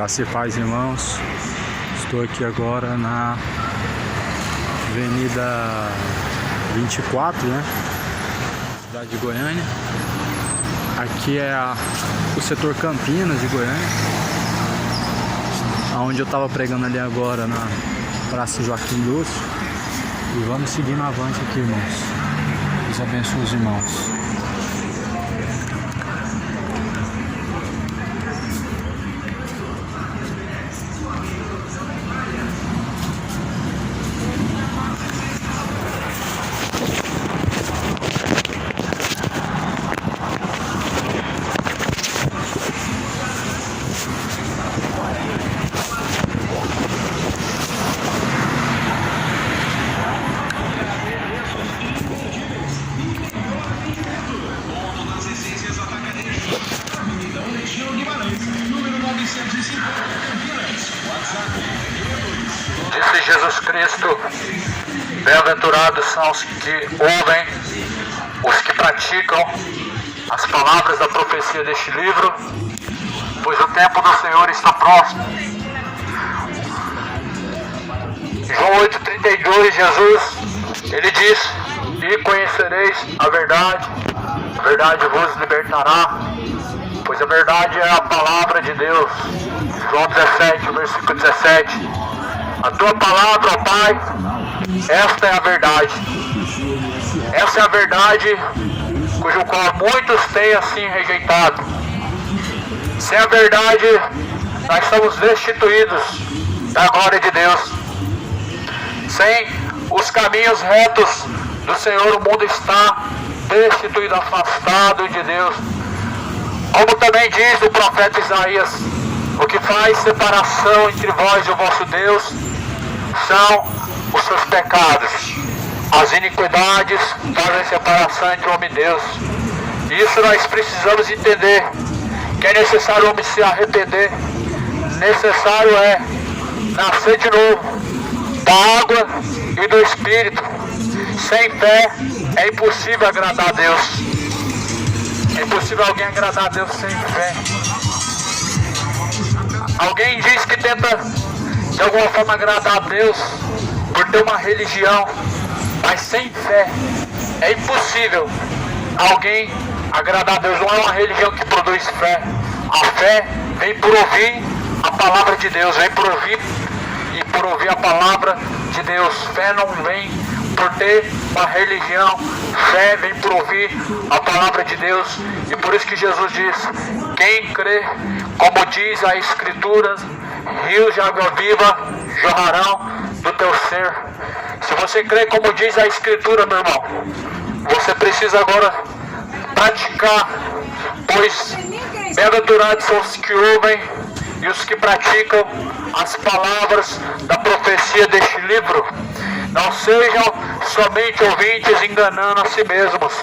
Graça e paz, irmãos. Estou aqui agora na Avenida 24, né? Cidade de Goiânia. Aqui é o setor Campinas de Goiânia, onde eu estava pregando ali agora na Praça Joaquim Lúcio. E vamos seguindo avante aqui, irmãos. Deus abençoe os irmãos. Disse Jesus Cristo: bem-aventurados são os que ouvem, os que praticam as palavras da profecia deste livro, pois o tempo do Senhor está próximo. Em João 8,32, Jesus, ele diz: e conhecereis a verdade vos libertará, pois a verdade é a palavra de Deus. João 17, versículo 17. A tua palavra, ó Pai, esta é a verdade. Essa é a verdade cujo qual muitos têm assim rejeitado. Sem a verdade, nós somos destituídos da glória de Deus. Sem os caminhos retos do Senhor, o mundo está destituído, afastado de Deus. Como também diz o profeta Isaías: o que faz separação entre vós e o vosso Deus são os seus pecados. As iniquidades fazem separação entre o homem e Deus. Isso nós precisamos entender, que é necessário o homem se arrepender. Necessário é nascer de novo da água e do Espírito. Sem fé é impossível agradar a Deus. É impossível alguém agradar a Deus sem fé. Alguém diz que tenta de alguma forma agradar a Deus por ter uma religião, mas sem fé é impossível alguém agradar a Deus. Não é uma religião que produz fé. A fé vem por ouvir a palavra de Deus, vem por ouvir e por ouvir a palavra de Deus. Fé não vem por ter uma religião, fé vem por ouvir a palavra de Deus. E por isso que Jesus diz: quem crê, como diz a Escritura, rios de água viva jorrarão do teu ser. Se você crê como diz a Escritura, meu irmão, você precisa agora praticar, pois bem-aventurados são os que ouvem e os que praticam as palavras da profecia deste livro. Não sejam somente ouvintes enganando a si mesmos.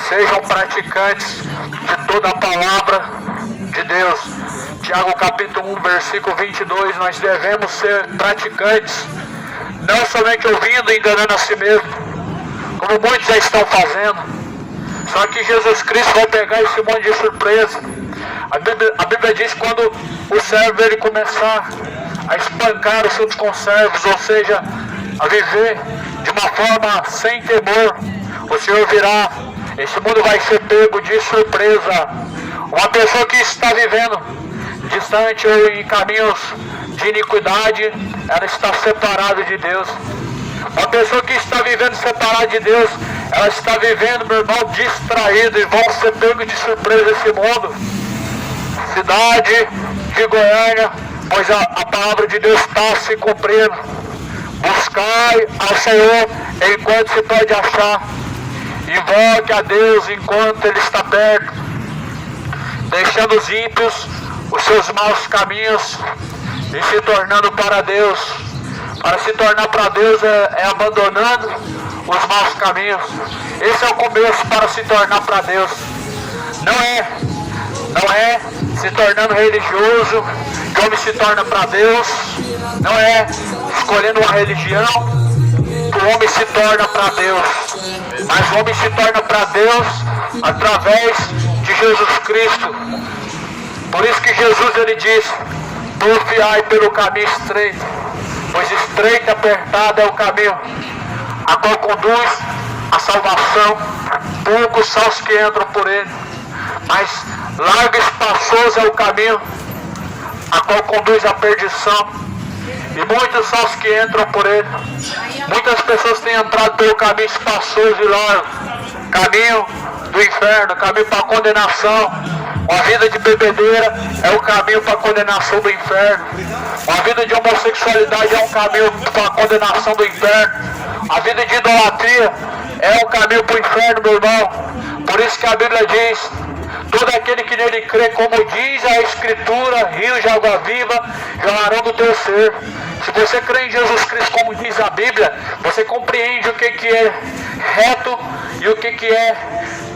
Sejam praticantes de toda a palavra de Deus. Tiago capítulo 1, versículo 22, nós devemos ser praticantes, não somente ouvindo e enganando a si mesmo, como muitos já estão fazendo. Só que Jesus Cristo vai pegar esse monte de surpresa. A Bíblia diz que quando o servo ele começar a espancar os seus conservos, ou seja, a viver de uma forma sem temor, o Senhor virá. Esse mundo vai ser pego de surpresa. Uma pessoa que está vivendo distante ou em caminhos de iniquidade, ela está separada de Deus. Uma pessoa que está vivendo separada de Deus, ela está vivendo, meu irmão, distraído, e vão ser pegos de surpresa esse mundo. Cidade de Goiânia, pois a palavra de Deus está se cumprindo. Buscai ao Senhor enquanto se pode achar, invoque a Deus enquanto Ele está perto, deixando os ímpios os seus maus caminhos e se tornando para Deus. Para se tornar para Deus é abandonando os maus caminhos. Esse é o começo para se tornar para Deus. Não é se tornando religioso que o homem se torna para Deus. Não é escolhendo uma religião que o homem se torna para Deus. Mas o homem se torna para Deus através de Jesus Cristo. Por isso que Jesus ele diz: Porfiai pelo caminho estreito, pois estreito e apertado é o caminho, a qual conduz à salvação. Poucos são os que entram por ele, mas largo e espaçoso é o caminho, a qual conduz à perdição, e muitos são os que entram por ele. Muitas pessoas têm entrado pelo caminho espaçoso e largo, caminho do inferno, caminho para a condenação. Uma vida de bebedeira é o caminho para a condenação do inferno. Uma vida de homossexualidade é um caminho para a condenação do inferno. A vida de idolatria é um caminho para o inferno, meu irmão. Por isso que a Bíblia diz: todo aquele que nele crê, como diz a Escritura, rios de água viva jorrarão do teu ser. Se você crê em Jesus Cristo, como diz a Bíblia, você compreende o que é reto e o que é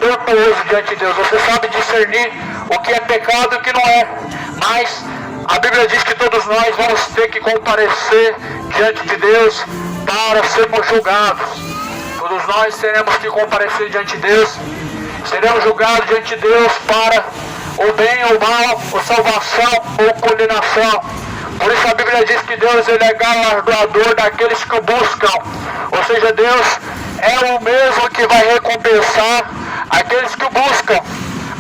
tortuoso diante de Deus. Você sabe discernir o que é pecado e o que não é. Mas a Bíblia diz que todos nós vamos ter que comparecer diante de Deus para sermos julgados. Todos nós teremos que comparecer diante de Deus. Seremos julgados diante de Deus para o bem ou mal, ou salvação ou condenação. Por isso a Bíblia diz que Deus ele é galardoador daqueles que o buscam. Ou seja, Deus é o mesmo que vai recompensar aqueles que o buscam.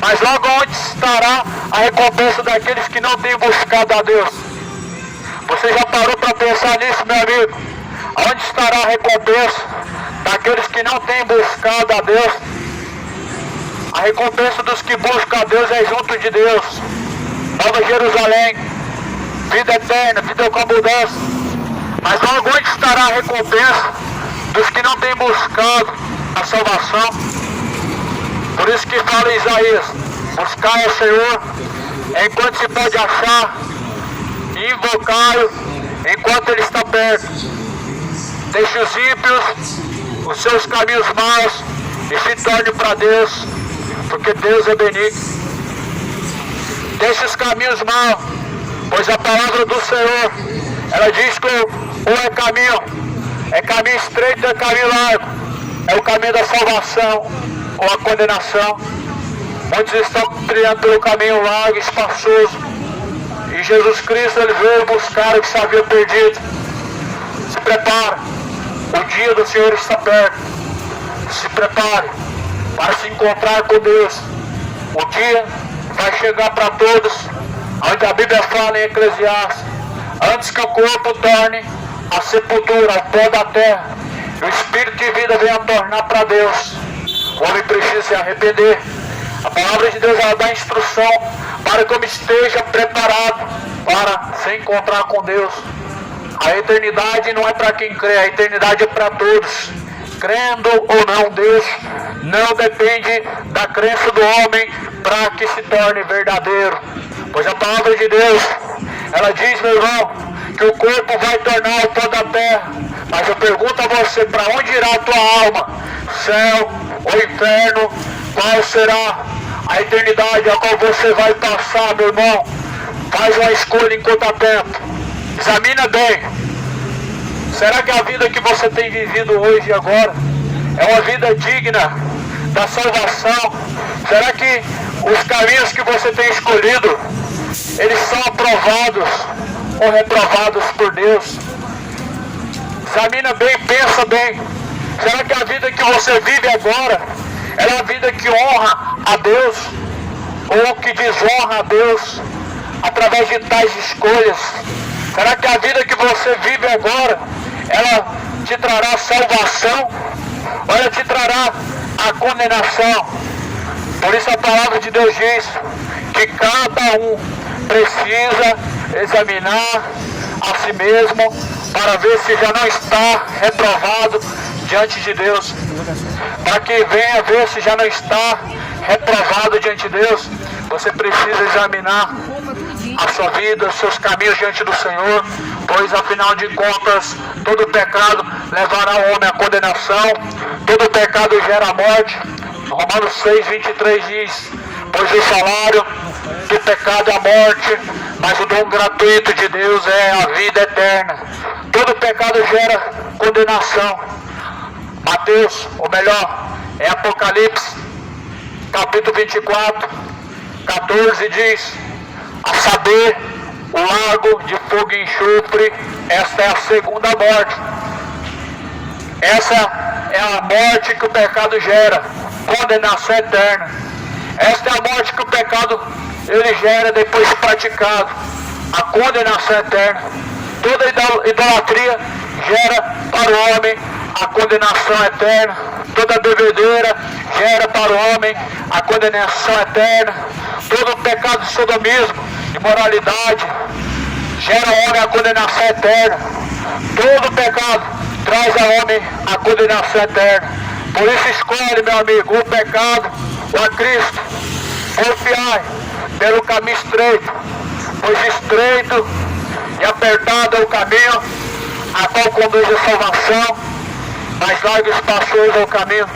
Mas logo onde estará a recompensa daqueles que não têm buscado a Deus? Você já parou para pensar nisso, meu amigo? Onde estará a recompensa daqueles que não têm buscado a Deus? A recompensa dos que buscam a Deus é junto de Deus. Nova Jerusalém, vida eterna, vida com abundância. Mas logo onde estará a recompensa dos que não têm buscado a salvação? Por isso que fala Isaías: buscai ao Senhor enquanto se pode achar, e invocai-o enquanto ele está perto. Deixe os ímpios os seus caminhos maus e se torne para Deus, porque Deus é benigno. Deixe os caminhos maus, pois a palavra do Senhor, ela diz que ou é caminho estreito, é caminho largo, é o caminho da salvação ou a condenação. Muitos estão trilhando pelo caminho largo e espaçoso, e Jesus Cristo ele veio buscar o que se havia perdido. Se prepare, o dia do Senhor está perto. Se prepare para se encontrar com Deus. O dia vai chegar para todos, onde a Bíblia fala em Eclesiastes: antes que o corpo torne a sepultura, ao pó da terra, e o espírito de vida venha tornar para Deus, o homem precisa se arrepender. A palavra de Deus ela dá instrução para que o homem esteja preparado para se encontrar com Deus. A eternidade não é para quem crê, a eternidade é para todos. Crendo ou não, Deus não depende da crença do homem para que se torne verdadeiro. Pois a palavra de Deus, ela diz, meu irmão, que o corpo vai tornar o pó da terra. Mas eu pergunto a você: para onde irá a tua alma? Céu ou inferno? Qual será a eternidade a qual você vai passar, meu irmão? Faz uma escolha enquanto há tempo. Examina bem. Será que a vida que você tem vivido hoje e agora é uma vida digna da salvação? Será que os caminhos que você tem escolhido, eles são aprovados ou reprovados por Deus? Examina bem, pensa bem. Será que a vida que você vive agora é uma vida que honra a Deus ou que desonra a Deus através de tais escolhas? Será que a vida que você vive agora, ela te trará salvação ou ela te trará a condenação? Por isso a palavra de Deus diz que cada um precisa examinar a si mesmo para ver se já não está reprovado diante de Deus. Para que venha ver se já não está reprovado diante de Deus, você precisa examinar a sua vida, os seus caminhos diante do Senhor, pois afinal de contas, todo pecado levará o homem à condenação, todo pecado gera a morte. Romanos 6:23 diz: pois o salário do pecado é a morte, mas o dom gratuito de Deus é a vida eterna. Todo pecado gera condenação. Mateus, ou melhor, é Apocalipse, capítulo 24, 14 diz: a saber, o lago de fogo e enxofre. Esta é a segunda morte. Essa é a morte que o pecado gera, condenação eterna. Esta é a morte que o pecado ele gera depois de praticado, a condenação eterna. Toda idolatria gera para o homem a condenação eterna. Toda bebedeira gera para o homem a condenação eterna. Todo pecado de sodomismo, imoralidade, gera ao homem a condenação eterna. Todo pecado traz ao homem a condenação eterna. Por isso escolhe, meu amigo, o pecado ou a Cristo. Confiai pelo caminho estreito, pois estreito e apertado é o caminho a qual conduz a salvação, mas largo e espaçoso é o caminho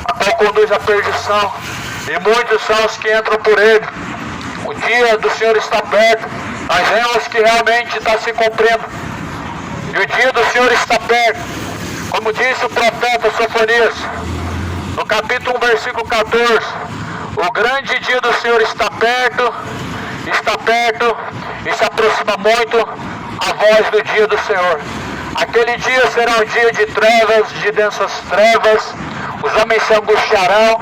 a qual conduz a perdição, e muitos são os que entram por ele. O dia do Senhor está perto, mas vemos que realmente está se cumprindo. E o dia do Senhor está perto, como disse o profeta Sofonias, no capítulo 1, versículo 14. O grande dia do Senhor está perto e se aproxima muito a voz do dia do Senhor. Aquele dia será um dia de trevas, de densas trevas. Os homens se angustiarão.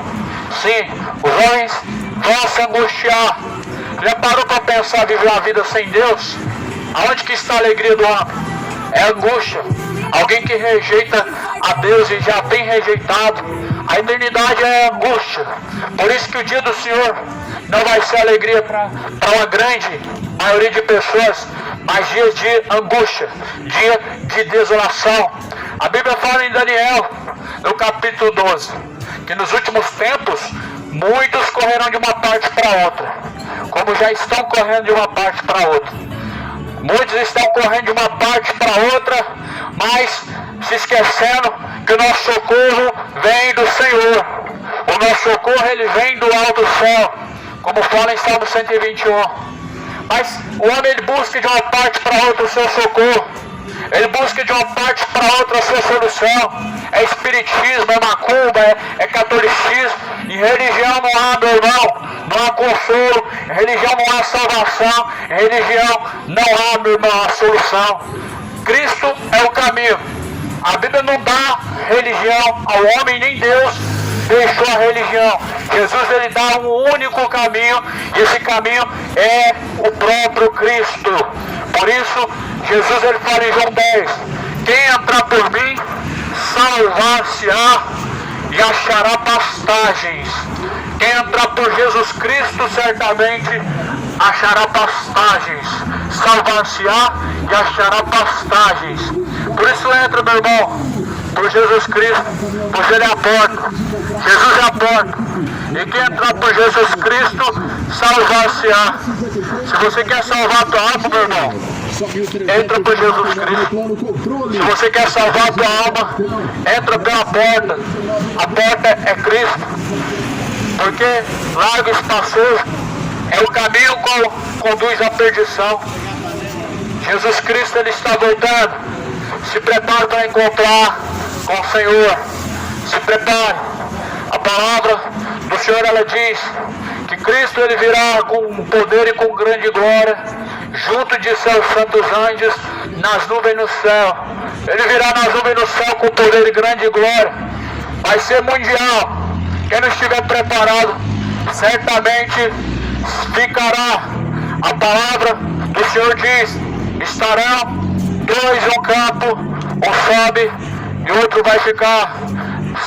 Sim, os homens vão se angustiar. Já parou para pensar viver uma vida sem Deus? Aonde que está a alegria do homem? É angústia. Alguém que rejeita a Deus e já tem rejeitado, a eternidade é angústia. Por isso que o dia do Senhor não vai ser alegria para uma grande maioria de pessoas, mas dias de angústia, dia de desolação. A Bíblia fala em Daniel, no capítulo 12, que nos últimos tempos, muitos correrão de uma parte para outra, como já estão correndo de uma parte para outra. Muitos estão correndo de uma parte para outra, mas se esquecendo que o nosso socorro vem do Senhor. O nosso socorro ele vem do alto céu, como fala em Salmo 121. Mas o homem ele busca de uma parte para outra o seu socorro. Ele busca de uma parte para outra a sua solução. É espiritismo, é macumba, é catolicismo. Em religião não há, meu irmão, não há consolo. Em religião não há salvação. Em religião não há, meu irmão, a solução. Cristo é o caminho. A Bíblia não dá religião ao homem, nem Deus deixou a religião. Jesus ele dá um único caminho, e esse caminho é o próprio Cristo. Por isso, Jesus ele fala em João 10, quem entrar por mim, salvar-se-á e achará pastagens. Quem entrar por Jesus Cristo, certamente achará pastagens. Salvar-se-á e achará pastagens. Por isso entra, meu irmão, por Jesus Cristo, pois ele é a porta. Jesus é a porta. E quem entrar por Jesus Cristo, salvar-se-á. Se você quer salvar a tua alma, meu irmão, entra por Jesus Cristo. Se você quer salvar a tua alma, entra pela porta. A porta é Cristo. Porque largo e espaçoso é o caminho que conduz à perdição. Jesus Cristo ele está voltando. Se prepare para encontrar com o Senhor. Se prepare. A palavra do Senhor ela diz que Cristo ele virá com poder e com grande glória, junto de seus santos anjos, nas nuvens no céu. Ele virá nas nuvens no céu com poder e grande glória. Vai ser mundial. Quem não estiver preparado, certamente ficará. A palavra do Senhor diz: estarão dois no campo, um sobe e o outro vai ficar.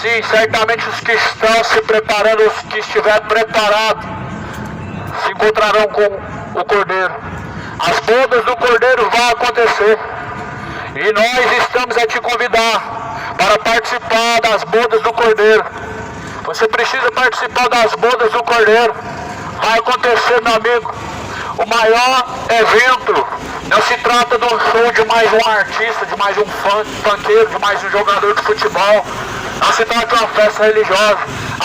Sim, certamente os que estão se preparando, os que estiverem preparados, se encontrarão com o Cordeiro. As bodas do Cordeiro vão acontecer. E nós estamos a te convidar para participar das bodas do Cordeiro. Você precisa participar das bodas do Cordeiro. Vai acontecer, meu amigo, o maior evento. Não se trata de um show de mais um artista, de mais um funkeiro, de mais um jogador de futebol. Não se trata de uma festa religiosa.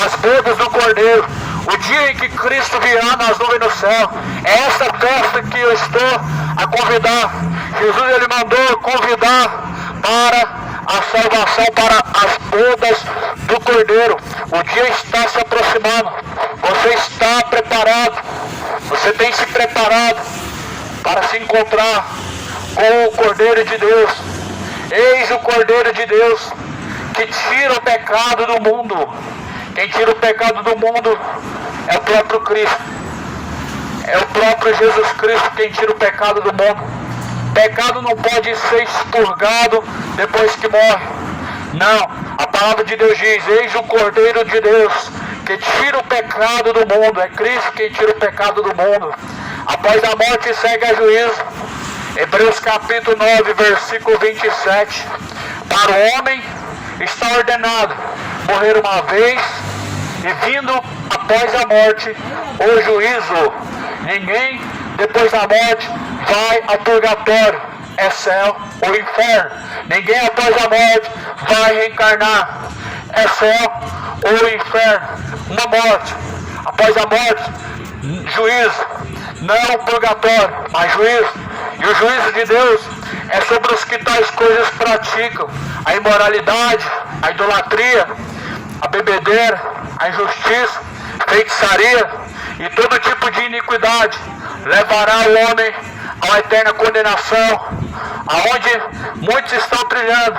As bodas do Cordeiro, o dia em que Cristo virá nas nuvens no céu, é essa festa que eu estou a convidar. Jesus ele mandou convidar para a salvação, para as bodas do Cordeiro. O dia está se aproximando. Você está preparado? Você tem se preparado para se encontrar com o Cordeiro de Deus. Eis o Cordeiro de Deus que tira o pecado do mundo. Quem tira o pecado do mundo é o próprio Cristo. É o próprio Jesus Cristo quem tira o pecado do mundo. Pecado não pode ser expurgado depois que morre. Não, a palavra de Deus diz: eis o Cordeiro de Deus que tira o pecado do mundo. É Cristo quem tira o pecado do mundo. Após a morte segue a juízo. Hebreus capítulo 9, versículo 27. Para o homem está ordenado morrer uma vez, e vindo após a morte o juízo. Ninguém depois da morte vai ao purgatório, é céu ou inferno. Ninguém após a morte vai reencarnar, é céu ou inferno. Uma morte, após a morte, juízo. Não purgatório, mas juízo. E o juízo de Deus é sobre os que tais coisas praticam: a imoralidade, a idolatria, a bebedeira, a injustiça, feitiçaria e todo tipo de iniquidade. Levará o homem a uma eterna condenação, aonde muitos estão trilhando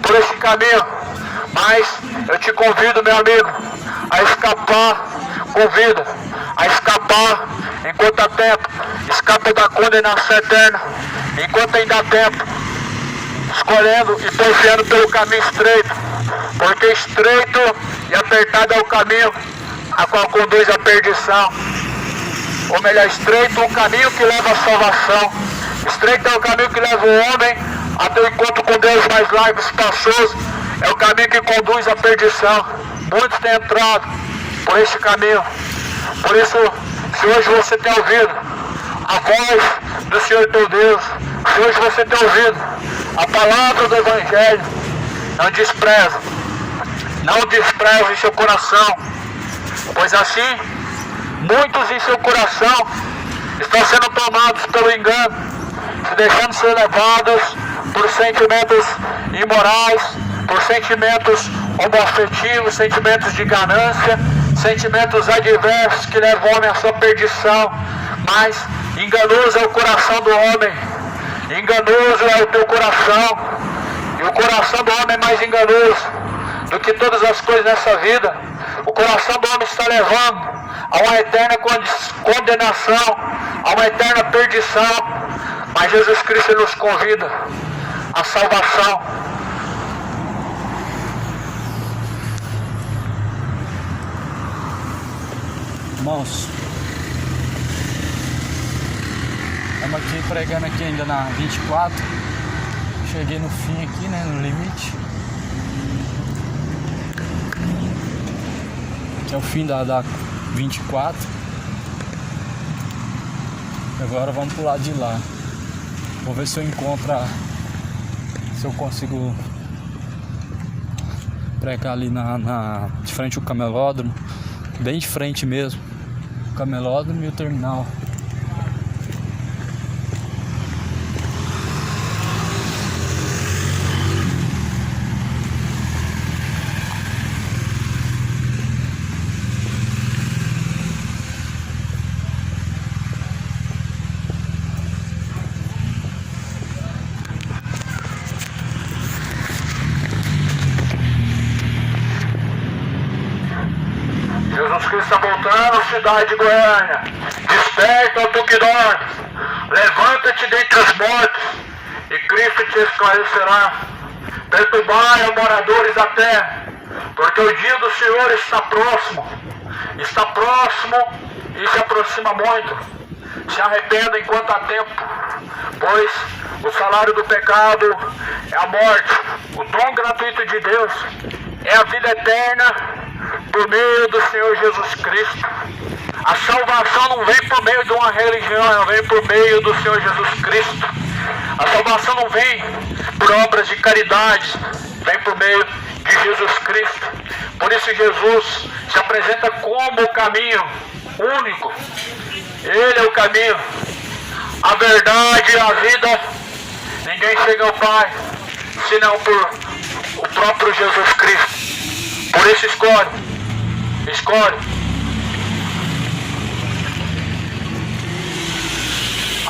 por este caminho. Mas eu te convido, meu amigo, a escapar com vida, a escapar enquanto há tempo. Escapa da condenação eterna enquanto ainda há tempo, escolhendo e porfiando pelo caminho estreito, porque estreito e apertado é o caminho a qual conduz à perdição. Ou melhor, estreito é o caminho que leva à salvação. Estreito é o caminho que leva o homem até o encontro com Deus mais largo e espaçoso. É o caminho que conduz à perdição. Muitos têm entrado por este caminho. Por isso, se hoje você tem ouvido a voz do Senhor teu Deus, se hoje você tem ouvido a palavra do Evangelho, não despreze em seu coração, pois assim muitos em seu coração estão sendo tomados pelo engano, se deixando ser levados por sentimentos imorais, por sentimentos homoafetivos, sentimentos de ganância, sentimentos adversos que levam o homem à sua perdição. Mas enganoso é o coração do homem, enganoso é o teu coração, e o coração do homem é mais enganoso do que todas as coisas nessa vida. O coração do homem está levando a uma eterna condenação, a uma eterna perdição. Mas Jesus Cristo nos convida à salvação. Irmãos, estamos aqui pregando aqui ainda na 24. Cheguei no fim aqui, né, no limite. Que é o fim da 24. Agora vamos pro lado de lá. Vou ver se eu encontro, se eu consigo pregar ali de frente ao camelódromo, bem de frente mesmo, o camelódromo e o terminal. Jesus Cristo está voltando, cidade de Goiânia. Desperta, tu que dormes. Levanta-te dentre os mortos, e Cristo te esclarecerá. Perturbai os moradores da terra, porque o dia do Senhor está próximo. Está próximo e se aproxima muito. Se arrependa enquanto há tempo, pois o salário do pecado é a morte. O dom gratuito de Deus é a vida eterna por meio do Senhor Jesus Cristo. A salvação não vem por meio de uma religião, ela vem por meio do Senhor Jesus Cristo. A salvação não vem por obras de caridade, vem por meio de Jesus Cristo. Por isso Jesus se apresenta como o caminho único. Ele é o caminho, a verdade e a vida. Ninguém chega ao Pai senão por o próprio Jesus Cristo. Por isso escolhe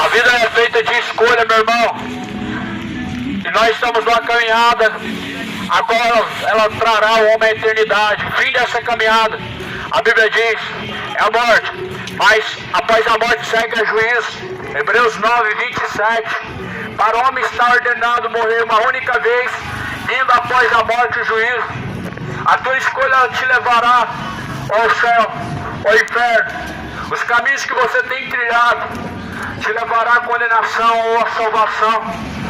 A vida é feita de escolha, meu irmão. E nós estamos numa caminhada a qual ela trará o homem à eternidade. O fim dessa caminhada, a Bíblia diz, é a morte. Mas após a morte segue a juízo. Hebreus 9, 27. Para o homem está ordenado morrer uma única vez, indo após a morte o juízo. A tua escolha te levará ao céu, ao inferno. Os caminhos que você tem trilhado te levará à condenação ou à salvação.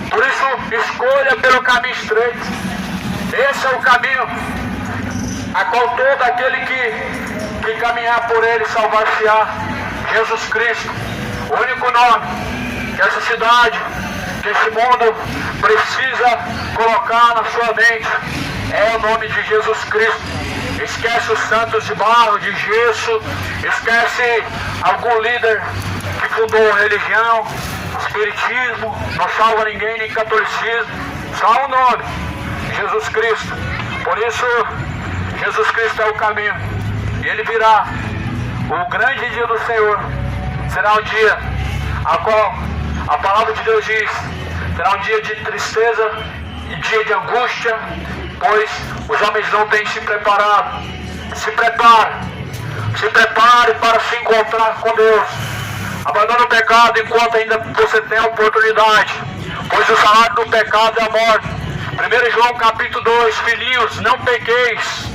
Por isso, escolha pelo caminho estreito. Esse é o caminho a qual todo aquele que caminhar por ele salvar-se-á. Jesus Cristo, o único nome que essa cidade, que esse mundo precisa colocar na sua mente é o nome de Jesus Cristo. Esquece os santos de barro, de gesso, esquece algum líder que fundou religião, espiritismo, não salva ninguém, nem catolicismo, só o nome, Jesus Cristo. Por isso, Jesus Cristo é o caminho, e Ele virá. O grande dia do Senhor será um dia a qual a palavra de Deus diz, será um dia de tristeza e dia de angústia, pois os homens não têm se preparado. Se prepare para se encontrar com Deus. Abandone o pecado enquanto ainda você tem a oportunidade, pois o salário do pecado é a morte. 1 João capítulo 2, filhinhos, não pequeis.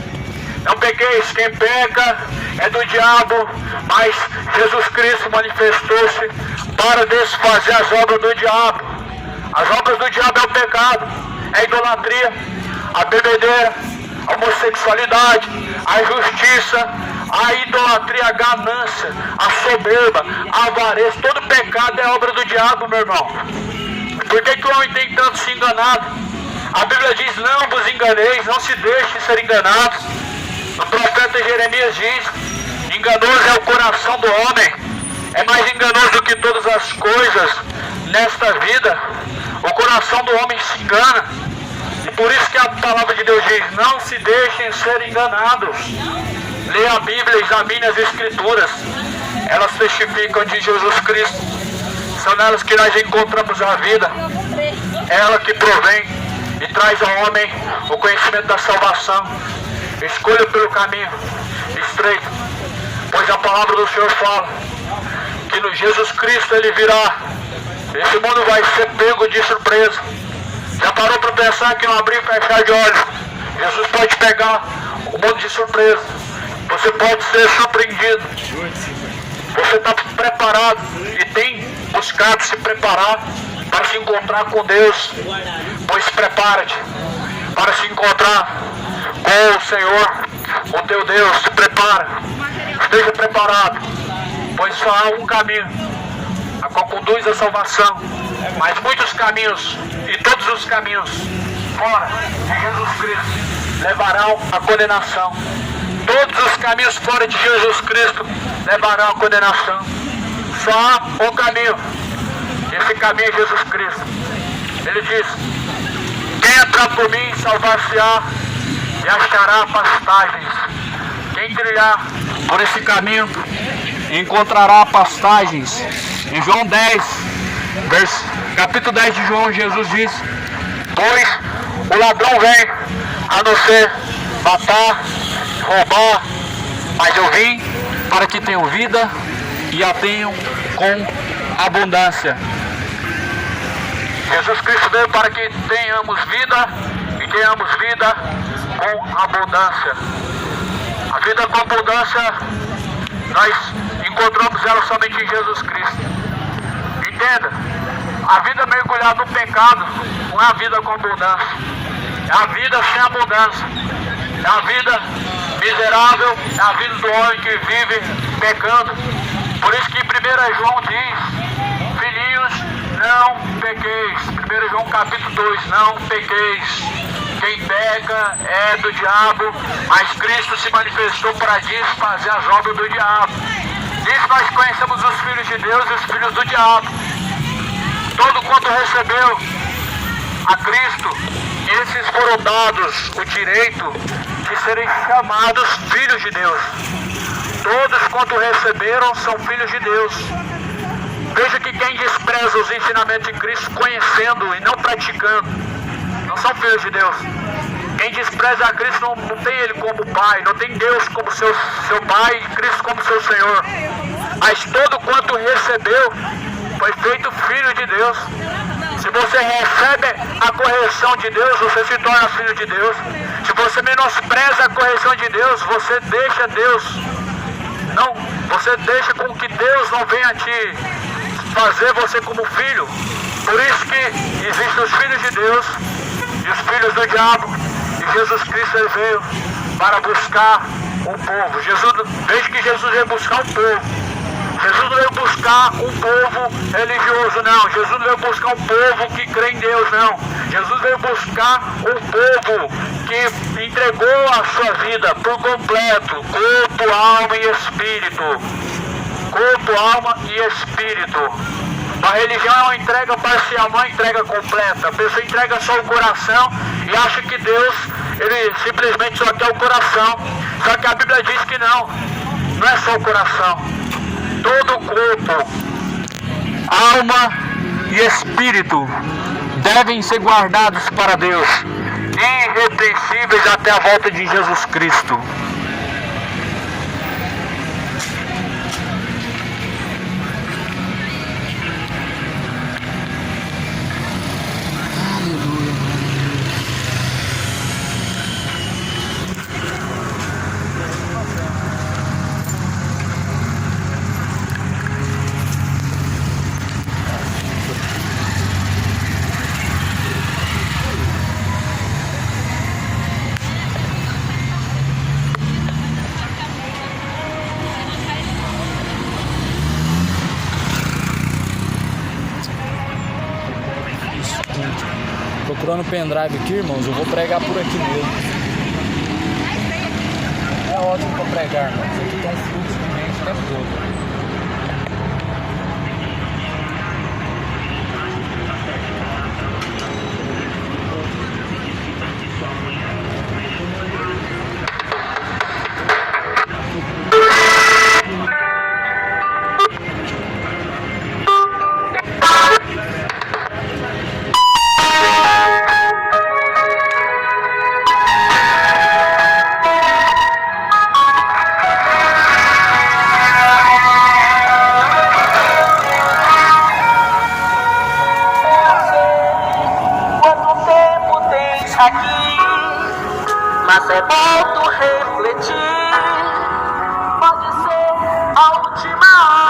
Não pequeis, quem peca é do diabo, mas Jesus Cristo manifestou-se para desfazer as obras do diabo. As obras do diabo é o pecado, é a idolatria, a bebedeira, a homossexualidade, a injustiça, a idolatria, a ganância, a soberba, a avareza. Todo pecado é obra do diabo, meu irmão. Por que o homem tem tanto se enganado? A Bíblia diz, não vos enganeis, não se deixe ser enganados. O profeta Jeremias diz, enganoso é o coração do homem, é mais enganoso do que todas as coisas nesta vida. O coração do homem se engana. E por isso que a palavra de Deus diz, não se deixem ser enganados. Leia a Bíblia, examine as Escrituras. Elas testificam de Jesus Cristo. São nelas que nós encontramos a vida. É ela que provém e traz ao homem o conhecimento da salvação. Escolha pelo caminho estreito, pois a palavra do Senhor fala que no Jesus Cristo Ele virá. Esse mundo vai ser pego de surpresa. Já parou para pensar que no abrir e fechar de olhos, Jesus pode pegar o mundo de surpresa. Você pode ser surpreendido. Você está preparado e tem buscado se preparar para se encontrar com Deus. Pois prepara-te para se encontrar com o Senhor, o teu Deus. Se prepara, esteja preparado, pois só há um caminho a qual conduz à salvação, mas muitos caminhos, e todos os caminhos fora de Jesus Cristo levarão à condenação. Todos os caminhos fora de Jesus Cristo levarão à condenação. Só há um caminho, esse caminho é Jesus Cristo. Ele diz, quem entrar por mim salvar-se-á e achará pastagens. Quem trilhar por esse caminho encontrará pastagens. Em João 10, capítulo 10 de João, Jesus diz, pois o ladrão vem a não ser matar, roubar, mas eu vim para que tenham vida e a tenham com abundância. Jesus Cristo veio para que tenhamos vida e tenhamos vida com abundância. A vida com abundância, nós encontramos ela somente em Jesus Cristo. Entenda, a vida mergulhada no pecado não é a vida com abundância. É a vida sem abundância. É a vida miserável, é a vida do homem que vive pecando. Por isso que 1 João diz, filhinhos, não pequeis. 1 João capítulo 2, não pequeis. Quem peca é do diabo, mas Cristo se manifestou para desfazer as obras do diabo. Nisso nós conhecemos os filhos de Deus e os filhos do diabo. Todo quanto recebeu a Cristo, esses foram dados o direito de serem chamados filhos de Deus. Todos quanto receberam são filhos de Deus. Veja que quem despreza os ensinamentos de Cristo, conhecendo e não praticando, não são filhos de Deus. Quem despreza a Cristo não tem Ele como Pai, não tem Deus como seu Pai e Cristo como seu Senhor. Mas todo quanto recebeu, foi feito filho de Deus. Se você recebe a correção de Deus, você se torna filho de Deus. Se você menospreza a correção de Deus, você deixa Deus. Não, você deixa com que Deus não venha te fazer você como filho. Por isso que existem os filhos de Deus e os filhos do diabo. E Jesus Cristo ele veio para buscar um povo. Veja que Jesus veio buscar um povo. Jesus não veio buscar um povo religioso, não. Jesus não veio buscar um povo que crê em Deus, não. Jesus veio buscar um povo que entregou a sua vida por completo, corpo, alma e espírito. Corpo, alma e espírito. A religião é uma entrega parcial, não é uma entrega completa. A pessoa entrega só o coração e acha que Deus, ele simplesmente só quer o coração. Só que a Bíblia diz que não é só o coração. Todo o corpo, alma e espírito devem ser guardados para Deus, irrepreensíveis até a volta de Jesus Cristo. Procurando o pendrive aqui, irmãos, eu vou pregar por aqui mesmo. É ótimo para pregar, irmãos. Aqui tem um fluxo de mente o tempo todo. Aqui, mas é bom tu refletir. Pode ser a última hora.